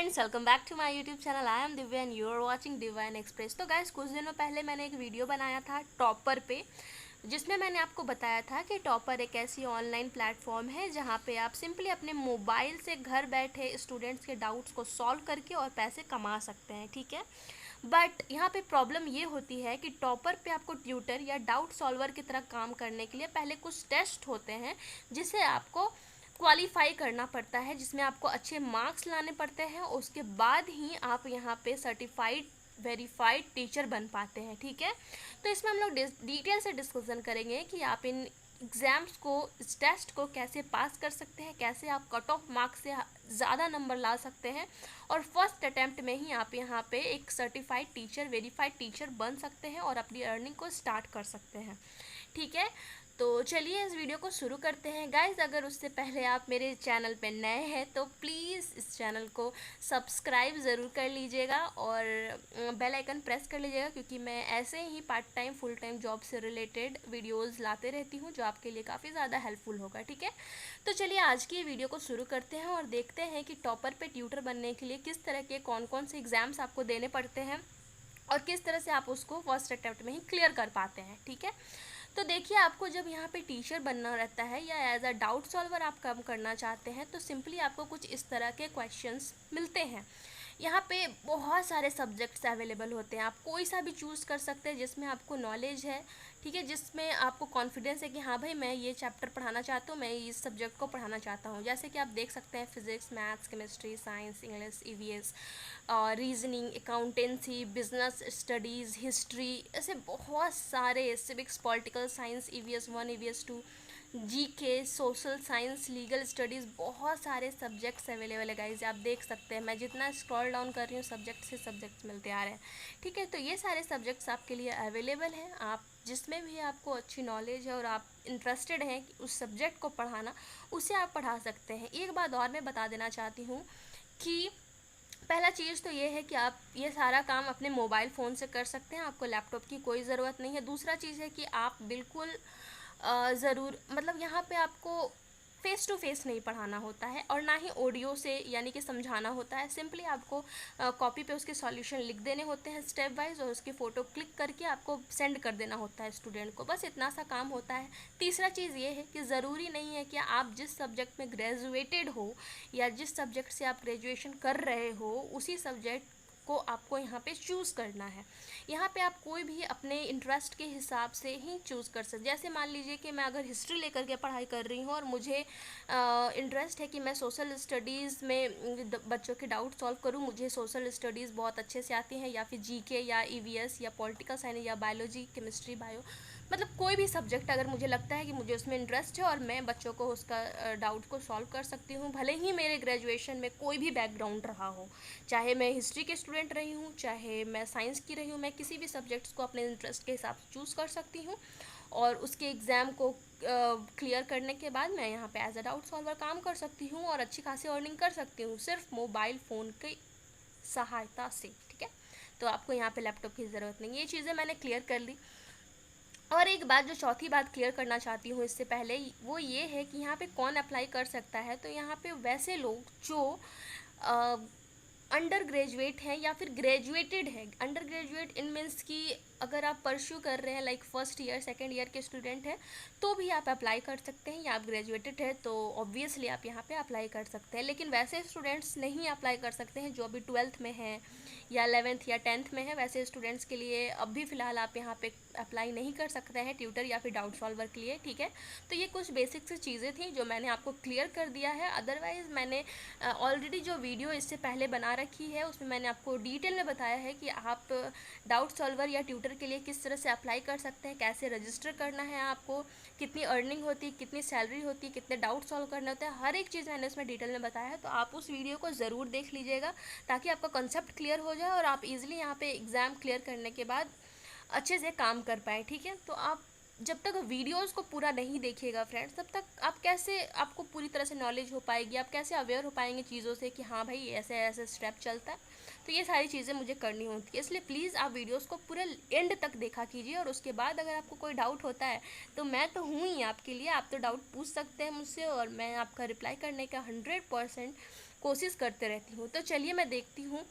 Friends, welcome back to my YouTube channel. I am Divya and you are watching divine express. तो guys, कुछ दिनों पहले मैंने एक वीडियो बनाया था टॉपर पे, जिसमें मैंने आपको बताया था कि टॉपर एक ऐसी ऑनलाइन प्लेटफॉर्म है जहां पे आप सिंपली अपने मोबाइल से घर बैठे स्टूडेंट्स के डाउट्स को सॉल्व करके और पैसे कमा सकते हैं। ठीक है, बट यहाँ पे प्रॉब्लम ये होती है कि टॉपर पे आपको ट्यूटर या डाउट सॉल्वर की तरह काम करने के लिए पहले कुछ टेस्ट होते हैं जिसे आपको क्वालिफाई करना पड़ता है, जिसमें आपको अच्छे मार्क्स लाने पड़ते हैं। उसके बाद ही आप यहाँ पे सर्टिफाइड वेरीफाइड टीचर बन पाते हैं। ठीक है, तो इसमें हम लोग डिटेल से डिस्कशन करेंगे कि आप इन एग्ज़ाम्स को, इस टेस्ट को कैसे पास कर सकते हैं, कैसे आप कट ऑफ मार्क्स से ज़्यादा नंबर ला सकते हैं और फर्स्ट अटैम्प्ट में ही आप यहाँ पे एक सर्टिफाइड टीचर, वेरीफाइड टीचर बन सकते हैं और अपनी अर्निंग को स्टार्ट कर सकते हैं। ठीक है, तो चलिए इस वीडियो को शुरू करते हैं। गाइस, अगर उससे पहले आप मेरे चैनल पे नए हैं तो प्लीज़ इस चैनल को सब्सक्राइब ज़रूर कर लीजिएगा और बेल आइकन प्रेस कर लीजिएगा, क्योंकि मैं ऐसे ही part time full time job से रिलेटेड वीडियोस लाते रहती हूँ जो आपके लिए काफ़ी ज़्यादा हेल्पफुल होगा। ठीक है, तो चलिए आज की वीडियो को शुरू करते हैं और देखते हैं कि टॉपर पे ट्यूटर बनने के लिए किस तरह के कौन कौन से एग्ज़ाम्स आपको देने पड़ते हैं और किस तरह से आप उसको फर्स्ट अटैम्प्ट में ही क्लियर कर पाते हैं। ठीक है, तो देखिए, आपको जब यहाँ पे टीचर बनना रहता है या एज अ डाउट सॉल्वर आप काम करना चाहते हैं तो सिंपली आपको कुछ इस तरह के क्वेश्चंस मिलते हैं। यहाँ पे बहुत सारे सब्जेक्ट्स अवेलेबल होते हैं, आप कोई सा भी चूज़ कर सकते हैं जिसमें आपको नॉलेज है। ठीक है, जिसमें आपको कॉन्फिडेंस है कि हाँ भाई, मैं ये चैप्टर पढ़ाना चाहता हूँ, मैं इस सब्जेक्ट को पढ़ाना चाहता हूँ। जैसे कि आप देख सकते हैं physics, maths, chemistry, science, English, EVS, reasoning, accountancy, business studies, history, ऐसे बहुत सारे, civics, political science, EVS 1, EVS 2, GK, social science, legal studies, बहुत सारे सब्जेक्ट्स अवेलेबल है। गाइस, आप देख सकते हैं, मैं जितना स्क्रॉल डाउन कर रही हूँ सब्जेक्ट से सब्जेक्ट्स मिलते आ रहे हैं। ठीक है, तो ये सारे सब्जेक्ट्स आपके लिए अवेलेबल हैं। आप जिसमें भी आपको अच्छी नॉलेज है और आप इंटरेस्टेड हैं कि उस सब्जेक्ट को पढ़ाना, उसे आप पढ़ा सकते हैं। एक बात और मैं बता देना चाहती हूँ कि पहला चीज़ तो ये है कि आप ये सारा काम अपने मोबाइल फ़ोन से कर सकते हैं, आपको लैपटॉप की कोई ज़रूरत नहीं है। दूसरा चीज़ है कि आप बिल्कुल ज़रूर, मतलब यहाँ पे आपको फ़ेस टू फेस नहीं पढ़ाना होता है और ना ही ऑडियो से यानी कि समझाना होता है। सिंपली आपको कॉपी पे उसके सॉल्यूशन लिख देने होते हैं स्टेप वाइज और उसकी फ़ोटो क्लिक करके आपको सेंड कर देना होता है स्टूडेंट को, बस इतना सा काम होता है। तीसरा चीज़ ये है कि ज़रूरी नहीं है कि आप जिस सब्जेक्ट में ग्रेजुएटेड हो या जिस सब्जेक्ट से आप ग्रेजुएशन कर रहे हो उसी सब्जेक्ट को आपको यहाँ पे चूज़ करना है। यहाँ पे आप कोई भी अपने इंटरेस्ट के हिसाब से ही चूज़ कर सकते। जैसे मान लीजिए कि मैं अगर हिस्ट्री लेकर के पढ़ाई कर रही हूँ और मुझे इंटरेस्ट है कि मैं सोशल स्टडीज़ में बच्चों के डाउट सॉल्व करूँ, मुझे सोशल स्टडीज़ बहुत अच्छे से आती हैं, या फिर जीके या ईवीएस या पॉलिटिकल साइंस या बायोलॉजी, केमिस्ट्री, बायो, मतलब कोई भी सब्जेक्ट अगर मुझे लगता है कि मुझे उसमें इंटरेस्ट है और मैं बच्चों को उसका डाउट को सॉल्व कर सकती हूँ, भले ही मेरे ग्रेजुएशन में कोई भी बैकग्राउंड रहा हो, चाहे मैं हिस्ट्री के स्टूडेंट रही हूँ, चाहे मैं साइंस की रही हूँ, मैं किसी भी सब्जेक्ट्स को अपने इंटरेस्ट के हिसाब से चूज़ कर सकती हूँ और उसके एग्ज़ाम को क्लियर करने के बाद मैं यहाँ पे एज अ डाउट सॉल्वर काम कर सकती हूँ और अच्छी खासी अर्निंग कर सकती हूँ सिर्फ मोबाइल फ़ोन की सहायता से। ठीक है, तो आपको यहाँ पे लैपटॉप की ज़रूरत नहीं है। ये चीज़ें मैंने क्लियर कर ली। और एक बात, जो चौथी बात क्लियर करना चाहती हूँ इससे पहले, वो ये है कि यहाँ पे कौन अप्लाई कर सकता है। तो यहाँ पे वैसे लोग जो अंडर ग्रेजुएट हैं या फिर ग्रेजुएटेड है। अंडर ग्रेजुएट इन मीन्स कि अगर आप परस्यू कर रहे हैं, like first year second year के स्टूडेंट हैं, तो भी आप अप्लाई कर सकते हैं, या आप ग्रेजुएटेड है तो ऑब्वियसली आप यहाँ पे अप्लाई कर सकते हैं। लेकिन वैसे स्टूडेंट्स नहीं अप्लाई कर सकते हैं जो अभी 12th में हैं या 11th या 10th में है। वैसे स्टूडेंट्स के लिए अभी फ़िलहाल आप यहाँ पे अप्लाई नहीं कर सकते हैं ट्यूटर या फिर डाउट सॉल्वर के लिए। ठीक है, तो ये कुछ बेसिक सी चीज़ें थी जो मैंने आपको क्लियर कर दिया है। अदरवाइज़ मैंने ऑलरेडी जो वीडियो इससे पहले बना रखी है उसमें मैंने आपको डिटेल में बताया है कि आप डाउट सॉल्वर या ट्यूटर के लिए किस तरह से अप्लाई कर सकते हैं, कैसे रजिस्टर करना है, आपको कितनी अर्निंग होती है, कितनी सैलरी होती है, कितने डाउट सॉल्व करने होते हैं, हर एक चीज़ मैंने उसमें डिटेल में बताया है। तो आप उस वीडियो को ज़रूर देख लीजिएगा ताकि आपका कंसेप्ट क्लियर हो जाए और आप इजीली यहाँ पे एग्ज़ाम क्लियर करने के बाद अच्छे से काम कर पाएँ। ठीक है, तो आप जब तक वीडियोस को पूरा नहीं देखिएगा फ्रेंड्स, तब तक आप कैसे, आपको पूरी तरह से नॉलेज हो पाएगी, आप कैसे अवेयर हो पाएंगे चीज़ों से कि हाँ भाई ऐसे ऐसे स्टेप चलता है। तो ये सारी चीज़ें मुझे करनी होती है, इसलिए प्लीज़ आप वीडियोस को पूरे एंड तक देखा कीजिए और उसके बाद अगर आपको कोई डाउट होता है तो मैं तो हूँ ही आपके लिए, आप तो डाउट पूछ सकते हैं मुझसे और मैं आपका रिप्लाई करने का 100% कोशिश करते रहती हूँ। तो चलिए मैं देखती हूँ,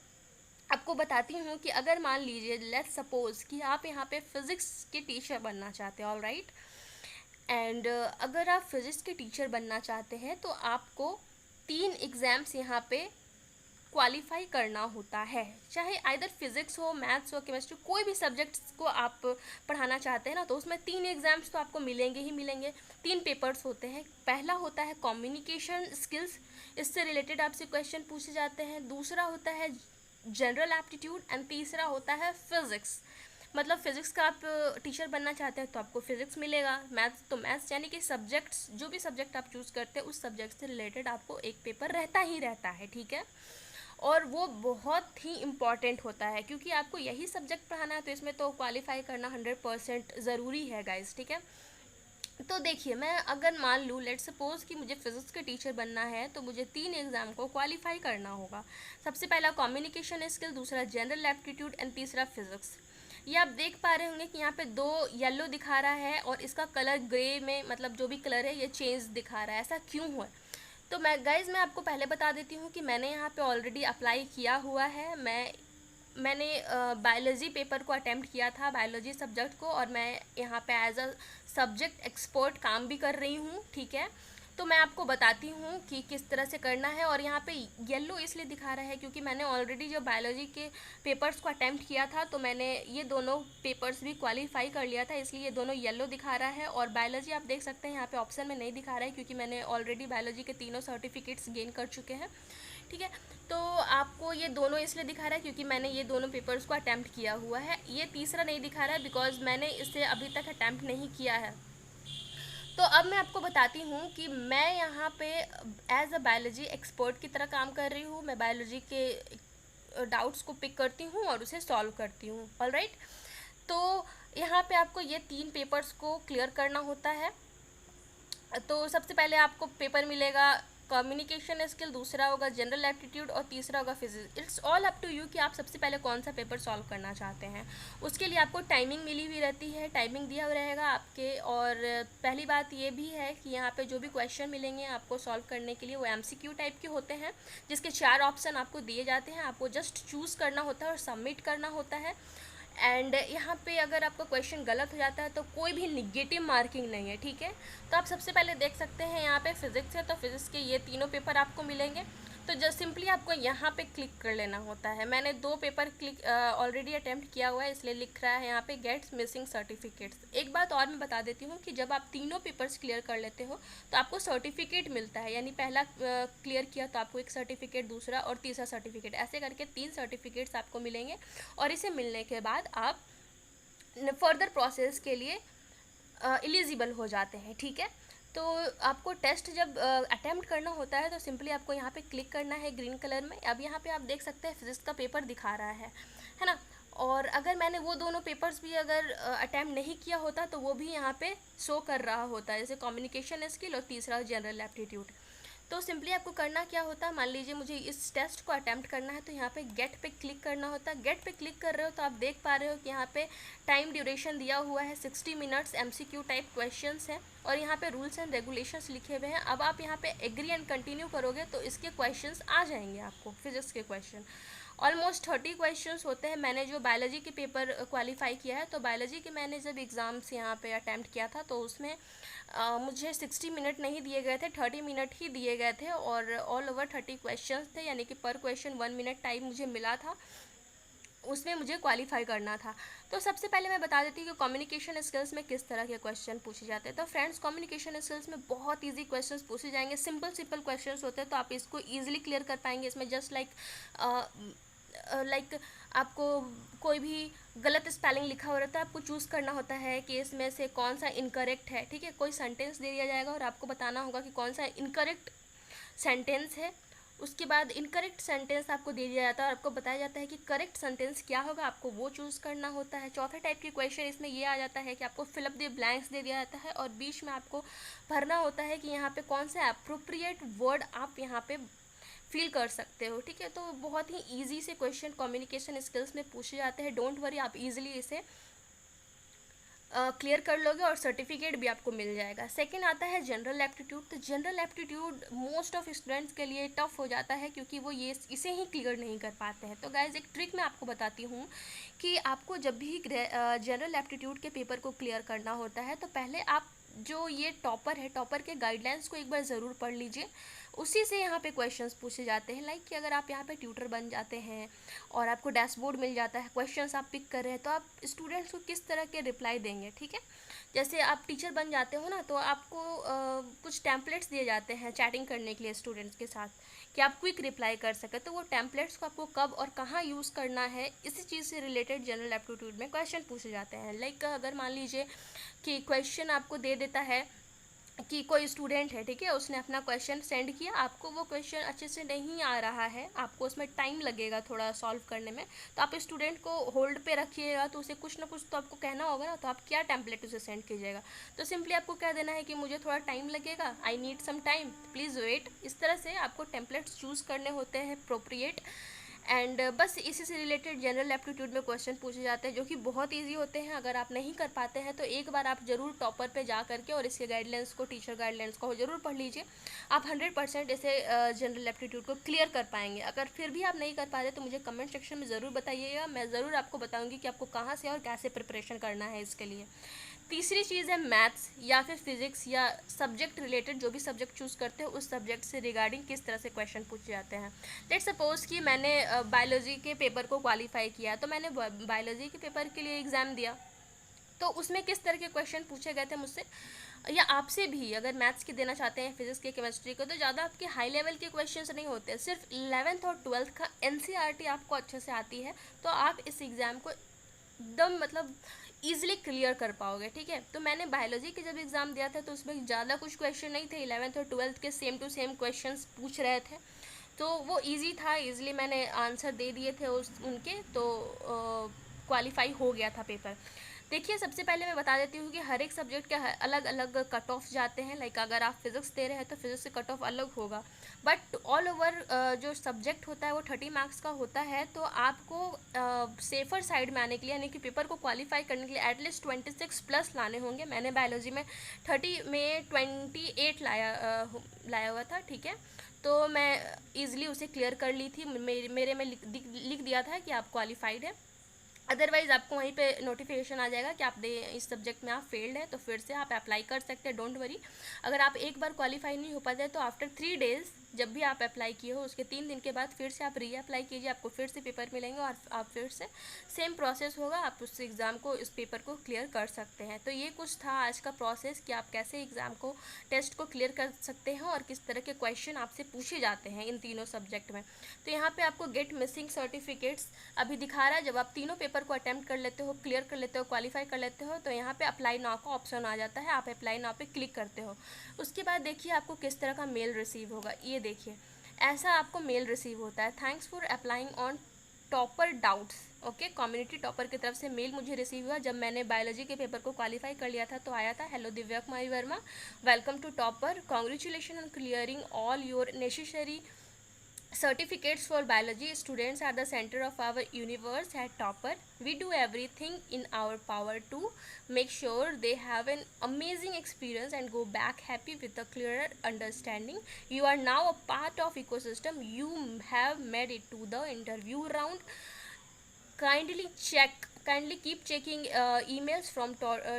आपको बताती हूँ कि अगर मान लीजिए लेट्स सपोज कि आप यहाँ पे फिज़िक्स के टीचर बनना चाहते हैं, ऑल राइट, एंड अगर आप फिज़िक्स के टीचर बनना चाहते हैं तो आपको 3 एग्ज़ाम्स यहाँ पे क्वालिफाई करना होता है। चाहे आइदर फिज़िक्स हो, मैथ्स हो, केमिस्ट्री, कोई भी सब्जेक्ट्स को आप पढ़ाना चाहते हैं ना, तो उसमें 3 एग्ज़ाम्स तो आपको मिलेंगे ही मिलेंगे। 3 पेपर्स होते हैं। पहला होता है कम्युनिकेशन स्किल्स, इससे रिलेटेड आपसे क्वेश्चन पूछे जाते हैं। दूसरा होता है जनरल एप्टीट्यूड एंड तीसरा होता है फिज़िक्स। मतलब फिज़िक्स का आप टीचर बनना चाहते हैं तो आपको फिज़िक्स मिलेगा, मैथ्स तो मैथ्स, यानी कि सब्जेक्ट्स, जो भी सब्जेक्ट आप चूज़ करते हैं उस सब्जेक्ट से रिलेटेड आपको एक पेपर रहता ही रहता है, ठीक है। और वो बहुत ही इम्पॉर्टेंट होता है क्योंकि आपको यही सब्जेक्ट पढ़ाना है, तो इसमें तो क्वालिफाई करना 100% ज़रूरी है गाइस, ठीक है। तो देखिए, मैं अगर मान लूँ लेट्स सपोज़ कि मुझे फ़िज़िक्स के टीचर बनना है तो मुझे 3 एग्ज़ाम को क्वालिफाई करना होगा। सबसे पहला कम्युनिकेशन स्किल, दूसरा जनरल एप्टीट्यूड एंड तीसरा फिज़िक्स। ये आप देख पा रहे होंगे कि यहाँ पे 2 येलो दिखा रहा है और इसका कलर ग्रे में, मतलब जो भी कलर है ये चेंज दिखा रहा है। ऐसा क्यों हुआ? तो मैं आपको पहले बता देती हूँ कि मैंने यहाँ पे ऑलरेडी अप्लाई किया हुआ है। मैंने बायोलॉजी पेपर को अटेम्प्ट किया था, बायोलॉजी सब्जेक्ट को, और मैं यहाँ पे एज अ सब्जेक्ट एक्सपर्ट काम भी कर रही हूँ, ठीक है। तो मैं आपको बताती हूँ कि किस तरह से करना है। और यहाँ पे येलो इसलिए दिखा रहा है क्योंकि मैंने ऑलरेडी जो बायोलॉजी के पेपर्स को अटेम्प्ट किया था तो मैंने ये दोनों पेपर्स भी क्वालिफाई कर लिया था, इसलिए ये दोनों येलो दिखा रहा है। और बायोलॉजी आप देख सकते हैं यहाँ पे ऑप्शन में नहीं दिखा रहा है क्योंकि मैंने ऑलरेडी बायोलॉजी के तीनों सर्टिफिकेट्स गेन कर चुके हैं, ठीक है। तो आपको ये दोनों इसलिए दिखा रहा है क्योंकि मैंने ये दोनों पेपर्स को अटैम्प्ट किया हुआ है। ये तीसरा नहीं दिखा रहा है बिकॉज मैंने इसे अभी तक अटैम्प्ट नहीं किया है। तो अब मैं आपको बताती हूँ कि मैं यहाँ पे एज अ बायोलॉजी एक्सपर्ट की तरह काम कर रही हूँ। मैं बायोलॉजी के डाउट्स को पिक करती हूँ और उसे सॉल्व करती हूँ, ऑलराइट। तो यहाँ पे आपको ये 3 पेपर्स को क्लियर करना होता है। तो सबसे पहले आपको पेपर मिलेगा कम्युनिकेशन स्किल, दूसरा होगा जनरल एप्टीट्यूड और तीसरा होगा physics. It's all up to you कि आप सबसे पहले कौन सा पेपर सॉल्व करना चाहते हैं। उसके लिए आपको टाइमिंग मिली हुई रहती है, टाइमिंग दिया हुआ रहेगा आपके। और पहली बात ये भी है कि यहाँ पे जो भी क्वेश्चन मिलेंगे आपको सॉल्व करने के लिए वो MCQ टाइप के होते हैं, जिसके 4 ऑप्शन आपको दिए जाते हैं। आपको जस्ट चूज़ करना होता है और सबमिट करना होता है। एंड यहाँ पे अगर आपका क्वेश्चन गलत हो जाता है तो कोई भी निगेटिव मार्किंग नहीं है, ठीक है। तो आप सबसे पहले देख सकते हैं यहाँ पे फिज़िक्स है तो फिज़िक्स के ये तीनों पेपर आपको मिलेंगे। तो जस्ट सिंपली आपको यहाँ पे क्लिक कर लेना होता है। मैंने 2 पेपर क्लिक ऑलरेडी अटेम्प्ट किया हुआ है, इसलिए लिख रहा है यहाँ पे गेट्स मिसिंग सर्टिफिकेट्स। एक बात और मैं बता देती हूँ कि जब आप तीनों पेपर्स क्लियर कर लेते हो तो आपको सर्टिफिकेट मिलता है, यानी पहला क्लियर किया तो आपको एक सर्टिफिकेट, दूसरा और तीसरा सर्टिफिकेट, ऐसे करके 3 सर्टिफिकेट्स आपको मिलेंगे। और इसे मिलने के बाद आप फर्दर प्रोसेस के लिए एलिजिबल हो जाते हैं, ठीक है। तो आपको टेस्ट जब अटेम्प्ट करना होता है तो सिंपली आपको यहाँ पे क्लिक करना है ग्रीन कलर में। अब यहाँ पे आप देख सकते हैं फिजिक्स का पेपर दिखा रहा है ना। और अगर मैंने वो दोनों पेपर्स भी अगर अटेम्प्ट नहीं किया होता तो वो भी यहाँ पे शो कर रहा होता है, जैसे कम्युनिकेशन स्किल और तीसरा जनरल एप्टीट्यूड। तो सिंपली आपको करना क्या होता है, मान लीजिए मुझे इस टेस्ट को अटैम्प्ट करना है तो यहाँ पे गेट पे क्लिक करना होता है। गेट पे क्लिक कर रहे हो तो आप देख पा रहे हो कि यहाँ पे टाइम ड्यूरेशन दिया हुआ है 60 मिनट्स, MCQ टाइप क्वेश्चंस हैं और यहाँ पे रूल्स एंड रेगुलेशंस लिखे हुए हैं। अब आप यहाँ पे एग्री एंड कंटिन्यू करोगे तो इसके क्वेश्चंस आ जाएंगे आपको, फिजिक्स के क्वेश्चन। ऑलमोस्ट 30 क्वेश्चंस होते हैं। मैंने जो बायोलॉजी के पेपर क्वालिफाई किया है तो बायोलॉजी के मैंने जब एग्ज़ाम्स यहाँ पे अटैम्प्ट किया था तो उसमें मुझे 60 मिनट नहीं दिए गए थे, 30 मिनट ही दिए गए थे और ऑल ओवर 30 क्वेश्चंस थे, यानी कि पर क्वेश्चन 1 मिनट टाइम मुझे मिला था, उसमें मुझे क्वालिफाई करना था। तो सबसे पहले मैं बता देती हूँ कि कम्युनिकेशन स्किल्स में किस तरह के क्वेश्चन पूछे जाते हैं। तो फ्रेंड्स, कम्युनिकेशन स्किल्स में बहुत इजी क्वेश्चंस पूछे जाएंगे, सिंपल क्वेश्चंस होते हैं तो आप इसको ईजिली क्लियर कर पाएंगे। इसमें जस्ट लाइक आपको कोई भी गलत स्पेलिंग लिखा हो रहता है, आपको चूज़ करना होता है कि इसमें से कौन सा इनकरेक्ट है, ठीक है। कोई सेंटेंस दे दिया जाएगा और आपको बताना होगा कि कौन सा इनकरेक्ट सेंटेंस है। उसके बाद इनकरेक्ट सेंटेंस आपको दे दिया जाता है और आपको बताया जाता है कि करेक्ट सेंटेंस क्या होगा, आपको वो चूज़ करना होता है। चौथे टाइप के क्वेश्चन इसमें ये आ जाता है कि आपको फिलअप द ब्लैंक्स दे दिया जाता है और बीच में आपको भरना होता है कि यहाँ पे कौन सा अप्रोप्रिएट वर्ड आप यहाँ पे फील कर सकते हो, ठीक है। तो बहुत ही ईजी से क्वेश्चन कम्युनिकेशन स्किल्स में पूछे जाते हैं, डोंट वरी, आप इजीली इसे क्लियर कर लोगे और सर्टिफिकेट भी आपको मिल जाएगा। सेकंड आता है जनरल एप्टीट्यूड। तो general aptitude most of students के लिए टफ हो जाता है क्योंकि वो इसे ही क्लियर नहीं कर पाते हैं। तो गाइज एक ट्रिक मैं आपको बताती हूँ कि आपको जब भी जनरल एप्टीट्यूड के पेपर को क्लियर करना होता है तो पहले आप जो ये टॉपर है, टॉपर के गाइडलाइंस को एक बार ज़रूर पढ़ लीजिए। उसी से यहाँ पे क्वेश्चंस पूछे जाते हैं। लाइक कि अगर आप यहाँ पे ट्यूटर बन जाते हैं और आपको डैशबोर्ड मिल जाता है, क्वेश्चंस आप पिक कर रहे हैं, तो आप स्टूडेंट्स को किस तरह के रिप्लाई देंगे, ठीक है। जैसे आप टीचर बन जाते हो ना, तो आपको कुछ टेम्पलेट्स दिए जाते हैं चैटिंग करने के लिए स्टूडेंट्स के साथ कि आप क्विक रिप्लाई कर सकें। तो वो टेम्पलेट्स को आपको कब और कहाँ यूज़ करना है, इसी चीज़ से रिलेटेड जनरल एप्टीट्यूड में क्वेश्चन पूछे जाते हैं। लाइक अगर मान लीजिए कि क्वेश्चन आपको दे देता है कि कोई स्टूडेंट है, ठीक है, उसने अपना क्वेश्चन सेंड किया, आपको वो क्वेश्चन अच्छे से नहीं आ रहा है, आपको उसमें टाइम लगेगा थोड़ा सॉल्व करने में, तो आप स्टूडेंट को होल्ड पे रखिएगा। तो उसे कुछ ना कुछ तो आपको कहना होगा ना, तो आप क्या टेम्पलेट उसे सेंड कीजिएगा। तो सिंपली आपको कह देना है कि मुझे थोड़ा टाइम लगेगा, I need some time, please wait. इस तरह से आपको टेम्पलेट्स चूज़ करने होते हैं अप्रोप्रिएट। एंड बस इसी से रिलेटेड जनरल एप्टीट्यूड में क्वेश्चन पूछे जाते हैं जो कि बहुत इजी होते हैं। अगर आप नहीं कर पाते हैं तो एक बार आप ज़रूर टॉपर पे जा करके और इसके गाइडलाइंस को, टीचर गाइडलाइंस को ज़रूर पढ़ लीजिए। आप 100% ऐसे जनरल एप्टीट्यूड को क्लियर कर पाएंगे। अगर फिर भी आप नहीं कर पा रहे तो मुझे कमेंट सेक्शन में ज़रूर बताइएगा, मैं ज़रूर आपको बताऊँगी कि आपको कहाँ से और कैसे प्रिपरेशन करना है इसके लिए। तीसरी चीज़ है मैथ्स या फिर फिजिक्स या सब्जेक्ट रिलेटेड, जो भी सब्जेक्ट चूज़ करते हो उस सब्जेक्ट से रिगार्डिंग किस तरह से क्वेश्चन पूछे जाते हैं। लेट्स सपोज कि मैंने बायोलॉजी के पेपर को क्वालिफाई किया, तो मैंने बायोलॉजी के पेपर के लिए एग्ज़ाम दिया, तो उसमें किस तरह के क्वेश्चन पूछे गए थे मुझसे या आपसे भी। अगर मैथ्स के देना चाहते हैं, फिजिक्स के, केमिस्ट्री को, तो ज़्यादा आपके हाई लेवल के क्वेश्चंस नहीं होते, सिर्फ 11th और 12th का एनसीईआरटी आपको अच्छे से आती है तो आप इस एग्ज़ाम को एकदम मतलब ईजिली क्लियर कर पाओगे, ठीक है। तो मैंने बायोलॉजी के जब एग्ज़ाम दिया था तो उसमें ज़्यादा कुछ क्वेश्चन नहीं थे, 11th और 12th के सेम टू सेम क्वेश्चंस पूछ रहे थे, तो वो इजी था, इजीली मैंने आंसर दे दिए थे उनके, तो क्वालिफाई हो गया था पेपर। देखिए सबसे पहले मैं बता देती हूँ कि हर एक सब्जेक्ट के अलग अलग कट ऑफ जाते हैं। लाइक अगर आप फिजिक्स दे रहे हैं तो फिजिक्स से कट ऑफ अलग होगा, बट ऑल ओवर जो सब्जेक्ट होता है वो 30 मार्क्स का होता है। तो आपको सेफर साइड में आने के लिए, यानी कि पेपर को क्वालिफाई करने के लिए एटलीस्ट 26 प्लस लाने होंगे। मैंने बायोलॉजी में 30 में 28 लाया हुआ था, ठीक है। तो मैं ईज़िली उसे क्लियर कर ली थी, मेरे में लिख दिया था कि आप क्वालिफाइड है। अदरवाइज़ आपको वहीं पे नोटिफिकेशन आ जाएगा कि आप इस सब्जेक्ट में आप फेल्ड हैं, तो फिर से आप अप्लाई कर सकते हैं, डोंट वरी। अगर आप एक बार क्वालिफाई नहीं हो पाते तो आफ्टर 3 डेज़ जब भी आप अप्लाई किए हो उसके 3 दिन के बाद फिर से आप री अप्लाई कीजिए, आपको फिर से पेपर मिलेंगे और आप फिर से सेम प्रोसेस होगा, आप उस एग्ज़ाम को, इस पेपर को क्लियर कर सकते हैं। तो ये कुछ था आज का प्रोसेस कि आप कैसे एग्ज़ाम को, टेस्ट को क्लियर कर सकते हैं और किस तरह के क्वेश्चन आपसे पूछे जाते हैं इन तीनों सब्जेक्ट में। तो यहाँ पे आपको गेट मिसिंग सर्टिफिकेट्स अभी दिखा रहा है। जब आप तीनों पेपर को अटेम्प्ट कर लेते हो, क्लियर कर लेते हो, क्वालिफाई कर लेते हो, तो यहाँ पे अप्लाई नाउ का ऑप्शन आ जाता है, आप अप्लाई नाउ पे क्लिक करते हो। उसके बाद देखिए आपको किस तरह का मेल रिसीव होगा, ये देखिए ऐसा आपको मेल रिसीव होता है। Thanks for applying on topper doubts, okay, community topper की तरफ से मेल मुझे रिसीव हुआ जब मैंने बायोलॉजी के पेपर को क्वालिफाई कर लिया था। तो आया था, hello Divya Kumari Verma, welcome to topper, congratulation on clearing all your necessary certificates for biology. Students are the center of our universe at Topper. We do everything in our power to make sure they have an amazing experience and go back happy with a clearer understanding. You are now a part of ecosystem. You have made it to the interview round. Kindly keep checking emails from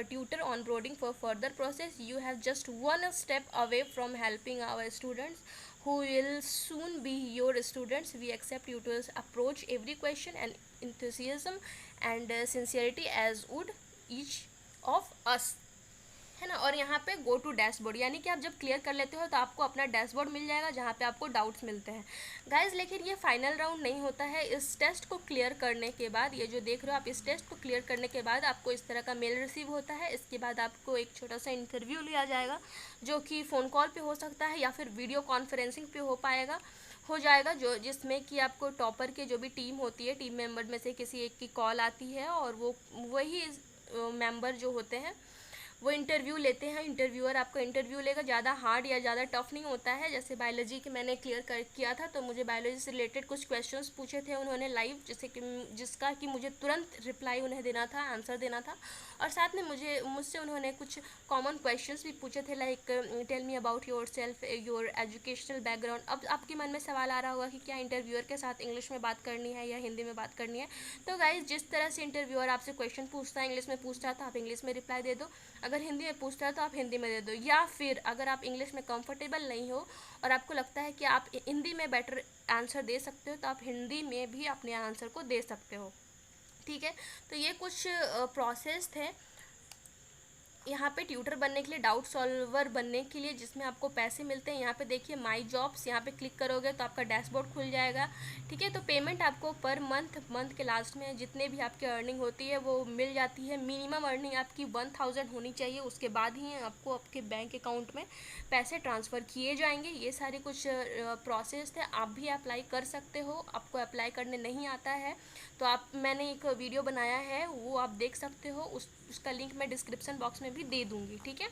tutor onboarding for further process. You have just one step away from helping our students who will soon be your students. We accept tutors approach every question and enthusiasm and sincerity as would each of us, है ना। और यहाँ पे go to dashboard, यानी कि आप जब clear कर लेते हो तो आपको अपना डैशबोर्ड मिल जाएगा जहाँ पे आपको डाउट्स मिलते हैं गाइज। लेकिन ये फाइनल राउंड नहीं होता है। इस टेस्ट को क्लियर करने के बाद, ये जो देख रहे हो आप, इस टेस्ट को क्लियर करने के बाद आपको इस तरह का मेल रिसीव होता है। इसके बाद आपको एक छोटा सा इंटरव्यू लिया जाएगा जो कि फ़ोन कॉल पे हो सकता है या फिर वीडियो कॉन्फ्रेंसिंग पे हो जाएगा, जो जिसमें कि आपको टॉपर के जो भी टीम होती है, टीम मेंबर में से किसी एक की कॉल आती है और वो वही मेंबर जो होते हैं वो इंटरव्यू लेते हैं, इंटरव्यूअर आपको इंटरव्यू लेगा, ज़्यादा हार्ड या ज़्यादा टफ नहीं होता है। जैसे बायोलॉजी के मैंने क्लियर कर किया था, तो मुझे बायोलॉजी से रिलेटेड कुछ क्वेश्चंस पूछे थे उन्होंने लाइव, जिसका कि मुझे तुरंत रिप्लाई उन्हें देना था, आंसर देना था। और साथ में मुझसे उन्होंने कुछ कॉमन क्वेश्चंस भी पूछे थे, like tell me about yourself, your educational background. अब आपके मन में सवाल आ रहा होगा कि क्या इंटरव्यूअर के साथ इंग्लिश में बात करनी है या हिंदी में बात करनी है। तो गाइज, जिस तरह से इंटरव्यूअर आपसे क्वेश्चन पूछता है, इंग्लिश में पूछता है तो आप इंग्लिश में रिप्लाई दे दो, अगर हिंदी में पूछता है तो आप हिंदी में दे दो, या फिर अगर आप इंग्लिश में कंफर्टेबल नहीं हो और आपको लगता है कि आप हिंदी में बेटर आंसर दे सकते हो, तो आप हिंदी में भी अपने आंसर को दे सकते हो। ठीक है, तो ये कुछ प्रोसेस थे यहाँ पे ट्यूटर बनने के लिए, डाउट सॉल्वर बनने के लिए, जिसमें आपको पैसे मिलते हैं। यहाँ पे देखिए माई जॉब्स, यहाँ पे क्लिक करोगे तो आपका डैशबोर्ड खुल जाएगा। ठीक है, तो पेमेंट आपको पर मंथ के लास्ट में जितने भी आपकी अर्निंग होती है वो मिल जाती है। मिनिमम अर्निंग आपकी 1000 होनी चाहिए, उसके बाद ही आपको आपके बैंक अकाउंट में पैसे ट्रांसफ़र किए जाएंगे। ये सारे कुछ प्रोसेस थे, आप भी अप्लाई कर सकते हो। आपको अप्लाई करने नहीं आता है तो मैंने एक वीडियो बनाया है, वो आप देख सकते हो, उसका लिंक मैं डिस्क्रिप्शन बॉक्स में भी दे दूँगी। ठीक है,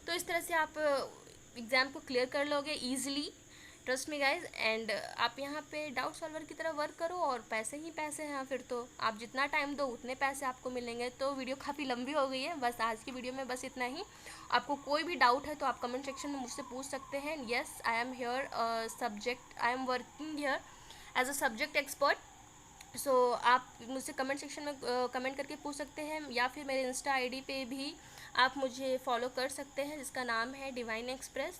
तो इस तरह से आप एग्ज़ाम को क्लियर कर लोगे easily, trust me guys. And आप यहाँ पे डाउट सॉल्वर की तरह वर्क करो और पैसे ही पैसे हैं, फिर तो आप जितना टाइम दो उतने पैसे आपको मिलेंगे। तो वीडियो काफ़ी लंबी हो गई है, बस आज की वीडियो में बस इतना ही। आपको कोई भी डाउट है तो आप कमेंट सेक्शन में मुझसे पूछ सकते हैं। Yes, I am here I am working here as a subject expert. So आप मुझसे कमेंट सेक्शन में कमेंट करके पूछ सकते हैं, या फिर मेरे इंस्टा आईडी पे भी आप मुझे फॉलो कर सकते हैं, जिसका नाम है डिवाइन एक्सप्रेस।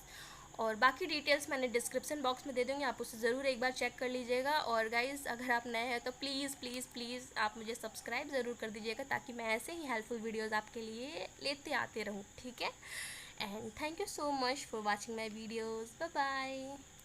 और बाकी डिटेल्स मैंने डिस्क्रिप्शन बॉक्स में दे दूँगी, आप उसे ज़रूर एक बार चेक कर लीजिएगा। और गाइज़, अगर आप नए हैं तो प्लीज़ प्लीज़ प्लीज़ आप मुझे सब्सक्राइब ज़रूर कर दीजिएगा, ताकि मैं ऐसे ही हेल्पफुल वीडियोज़ आपके लिए लेते आते रहूँ। ठीक है, and thank you so much for watching my videos. Bye bye.